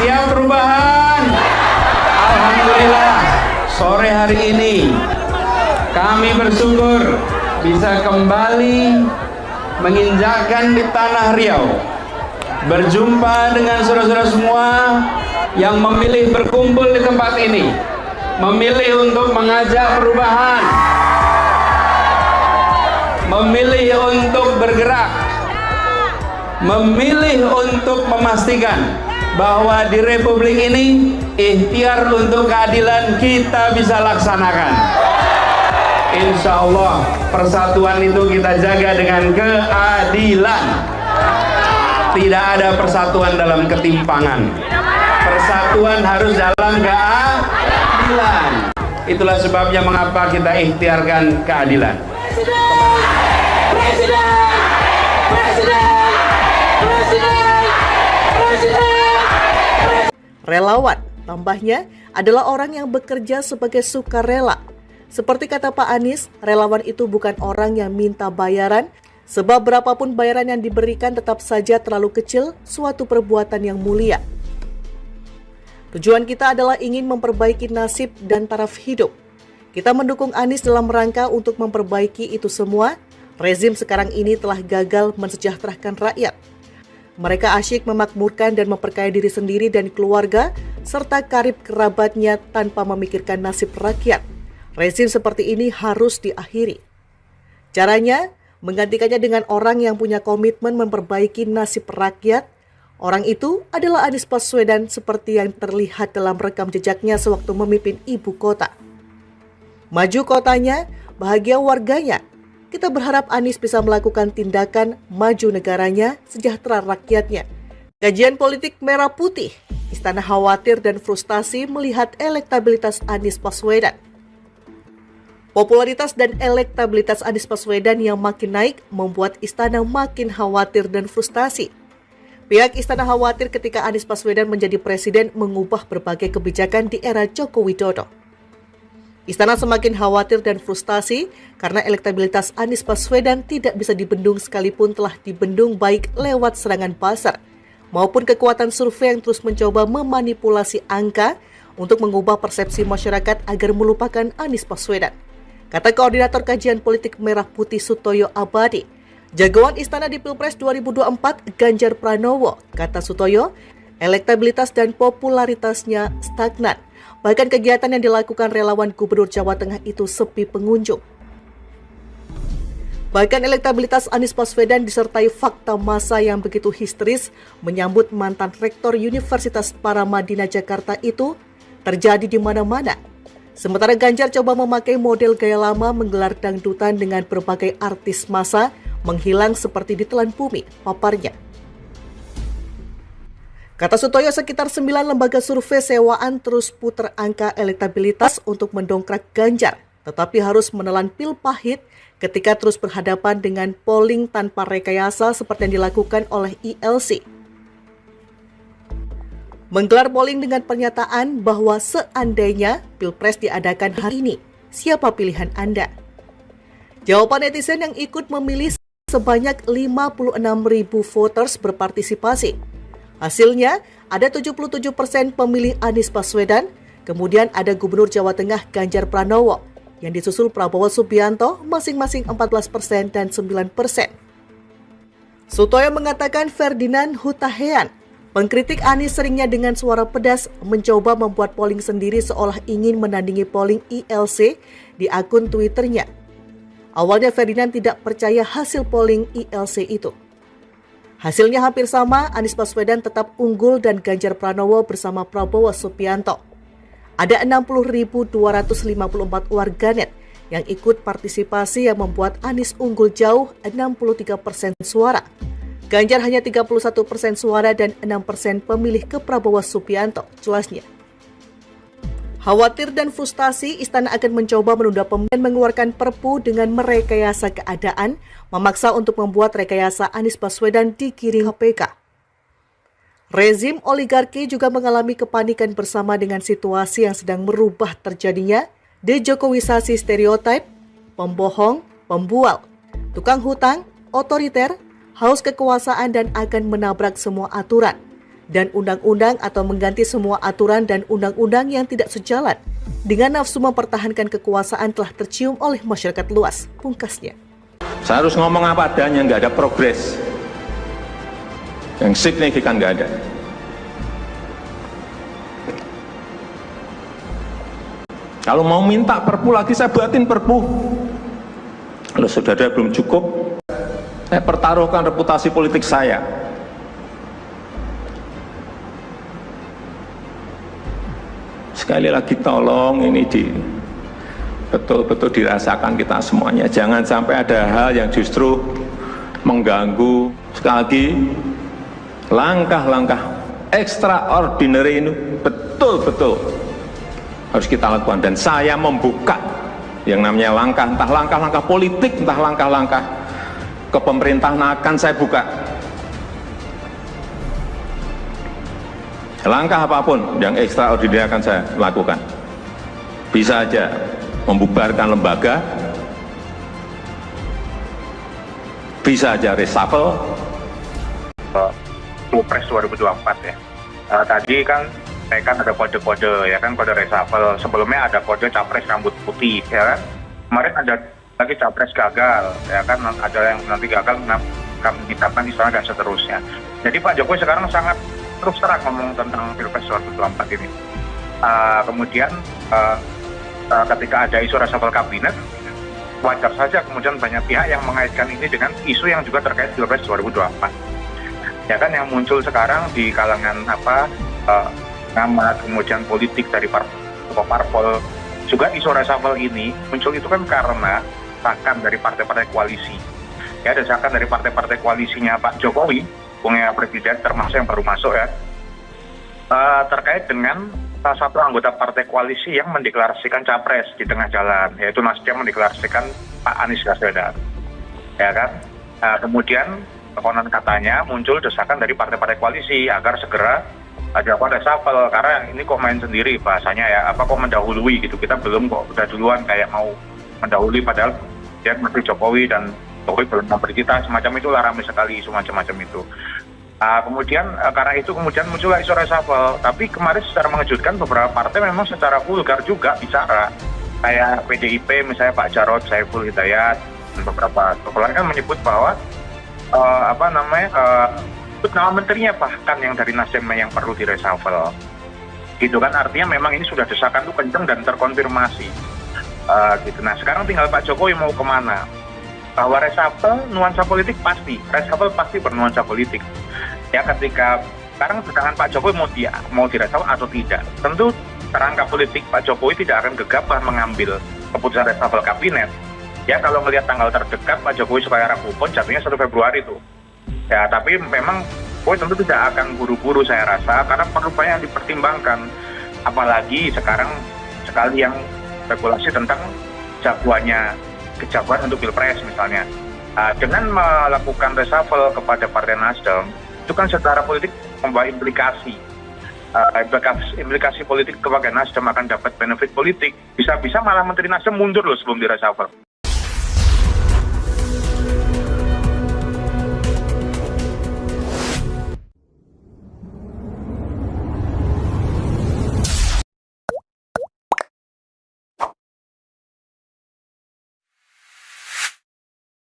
Siap perubahan? Alhamdulillah, sore hari ini kami bersyukur bisa kembali menginjakkan di tanah Riau, berjumpa dengan saudara-saudara semua yang memilih berkumpul di tempat ini, memilih untuk mengajak perubahan, memilih untuk bergerak, memilih untuk memastikan bahwa di Republik ini ikhtiar untuk keadilan kita bisa laksanakan. Insya Allah persatuan itu kita jaga dengan keadilan. Tidak ada persatuan dalam ketimpangan. Persatuan harus dalam keadilan. Itulah sebabnya mengapa kita ikhtiarkan keadilan. Relawan, tambahnya, adalah orang yang bekerja sebagai sukarela. Seperti kata Pak Anies, relawan itu bukan orang yang minta bayaran, sebab berapapun bayaran yang diberikan tetap saja terlalu kecil suatu perbuatan yang mulia. Tujuan kita adalah ingin memperbaiki nasib dan taraf hidup. Kita mendukung Anies dalam rangka untuk memperbaiki itu semua. Rezim sekarang ini telah gagal mensejahterakan rakyat. Mereka asyik memakmurkan dan memperkaya diri sendiri dan keluarga, serta karib kerabatnya tanpa memikirkan nasib rakyat. Rezim seperti ini harus diakhiri. Caranya, menggantikannya dengan orang yang punya komitmen memperbaiki nasib rakyat. Orang itu adalah Anies Baswedan seperti yang terlihat dalam rekam jejaknya sewaktu memimpin ibu kota. Maju kotanya, bahagia warganya. Kita berharap Anies bisa melakukan tindakan maju negaranya, sejahtera rakyatnya. Kajian politik merah putih, Istana khawatir dan frustasi melihat elektabilitas Anies Baswedan. Popularitas dan elektabilitas Anies Baswedan yang makin naik membuat Istana makin khawatir dan frustasi. Pihak Istana khawatir ketika Anies Baswedan menjadi presiden mengubah berbagai kebijakan di era Joko Widodo. Istana semakin khawatir dan frustasi karena elektabilitas Anies Baswedan tidak bisa dibendung sekalipun telah dibendung baik lewat serangan pasar maupun kekuatan survei yang terus mencoba memanipulasi angka untuk mengubah persepsi masyarakat agar melupakan Anies Baswedan. Kata Koordinator Kajian Politik Merah Putih Sutoyo Abadi, jagoan Istana di Pilpres 2024 Ganjar Pranowo, kata Sutoyo, elektabilitas dan popularitasnya stagnan. Bahkan kegiatan yang dilakukan relawan Gubernur Jawa Tengah itu sepi pengunjung. Bahkan elektabilitas Anies Baswedan disertai fakta massa yang begitu histeris menyambut mantan Rektor Universitas Paramadina Jakarta itu terjadi di mana-mana. Sementara Ganjar coba memakai model gaya lama menggelar dangdutan dengan berbagai artis massa menghilang seperti ditelan bumi, paparnya. Kata Sutoyo, sekitar 9 lembaga survei sewaan terus putar angka elektabilitas untuk mendongkrak Ganjar, tetapi harus menelan pil pahit ketika terus berhadapan dengan polling tanpa rekayasa seperti yang dilakukan oleh ILC. Menggelar polling dengan pernyataan bahwa seandainya Pilpres diadakan hari ini, siapa pilihan Anda? Jawaban netizen yang ikut memilih sebanyak 56.000 voters berpartisipasi. Hasilnya, ada 77% pemilih Anies Baswedan, kemudian ada Gubernur Jawa Tengah Ganjar Pranowo, yang disusul Prabowo Subianto masing-masing 14% dan 9%. Sutoyo mengatakan Ferdinand Hutahean, pengkritik Anies seringnya dengan suara pedas mencoba membuat polling sendiri seolah ingin menandingi polling ILC di akun Twitternya. Awalnya Ferdinand tidak percaya hasil polling ILC itu. Hasilnya hampir sama, Anies Baswedan tetap unggul dan Ganjar Pranowo bersama Prabowo Subianto. Ada 60.254 warganet yang ikut partisipasi yang membuat Anies unggul jauh 63% suara. Ganjar hanya 31% suara dan 6% pemilih ke Prabowo Subianto, jelasnya. Khawatir dan frustasi, Istana akan mencoba menunda pemilu dan mengeluarkan perpu dengan merekayasa keadaan, memaksa untuk membuat rekayasa Anies Baswedan digiring KPK. Rezim oligarki juga mengalami kepanikan bersama dengan situasi yang sedang merubah terjadinya dejokowisasi stereotip, pembohong, pembual, tukang hutang, otoriter, haus kekuasaan dan akan menabrak semua aturan. dan undang-undang atau mengganti semua aturan dan undang-undang yang tidak sejalan dengan nafsu mempertahankan kekuasaan telah tercium oleh masyarakat luas, pungkasnya. Saya harus ngomong apa adanya, nggak ada progres yang signifikan, nggak ada. Kalau mau minta perpu lagi, saya buatin perpu. Kalau sudah ada belum cukup, saya pertaruhkan reputasi politik saya. Sekali lagi tolong ini betul-betul dirasakan kita semuanya. Jangan sampai ada hal yang justru mengganggu. Sekali lagi, langkah-langkah extraordinary ini betul-betul harus kita lakukan. Dan saya membuka yang namanya langkah, entah langkah-langkah politik, entah langkah-langkah kepemerintahan akan saya buka. Langkah apapun yang extraordinary akan saya lakukan. Bisa aja membubarkan lembaga, bisa aja reshuffle. Pilpres 2024 ya. Tadi kan ada kode-kode ya kan, kode reshuffle. Sebelumnya ada kode capres rambut putih ya kan. Kemarin ada lagi capres gagal ya kan, ada yang nanti gagal kami ditapkan istana dan seterusnya. Jadi Pak Jokowi sekarang sangat terus terang ngomong tentang Pilpres 2024 ini. Kemudian ketika ada isu reshuffle kabinet, wajar saja kemudian banyak pihak yang mengaitkan ini dengan isu yang juga terkait Pilpres 2024. Ya kan, yang muncul sekarang di kalangan nama kemudian politik dari parpol juga isu reshuffle ini muncul itu kan karena desakan dari partai-partai koalisi. Ya, desakan dari partai-partai koalisinya Pak Jokowi, punya presiden termasuk yang baru masuk ya, terkait dengan salah satu anggota partai koalisi yang mendeklarasikan capres di tengah jalan, yaitu Nasdem mendeklarasikan Pak Anies Baswedan, ya kan. Kemudian konon katanya muncul desakan dari partai-partai koalisi agar segera ada reshuffle, karena ini kok main sendiri bahasanya ya, apa kok mendahului gitu, kita belum kok udah duluan kayak mau mendahului, padahal dia Menteri Jokowi dan Jokowi belum memberi kita, semacam itu lah, ramai sekali isu macam-macam itu. Kemudian karena itu kemudian muncullah isu reshuffle. Tapi kemarin secara mengejutkan beberapa partai memang secara vulgar juga bicara, kayak PDIP misalnya Pak Jarod Saiful Hidayat dan beberapa tokoh lain kan menyebut bahwa nama menterinya bahkan yang dari Nasdem yang perlu direshuffle. Gitu kan, artinya memang ini sudah desakan itu kenceng dan terkonfirmasi. Gitu. Nah sekarang tinggal Pak Jokowi mau kemana. Bahwa reshuffle nuansa politik pasti, reshuffle pasti bernuansa politik. Ya, ketika sekarang sedangkan Pak Jokowi mau direshuffle atau tidak, tentu kerangka politik Pak Jokowi tidak akan gegabah mengambil keputusan reshuffle kabinet. Ya, kalau melihat tanggal terdekat Pak Jokowi supaya rampung pun jatuhnya 1 Februari itu. Ya, tapi memang Jokowi tentu tidak akan buru-buru saya rasa, karena perlu banyak yang dipertimbangkan. Apalagi sekarang sekali yang spekulasi tentang kejagoan untuk Pilpres misalnya. Dengan melakukan reshuffle kepada Partai Nasdem, itu kan secara politik membawa implikasi politik kepada Nasdem akan dapat benefit politik. Bisa-bisa malah Menteri Nasdem mundur loh sebelum di reshuffle.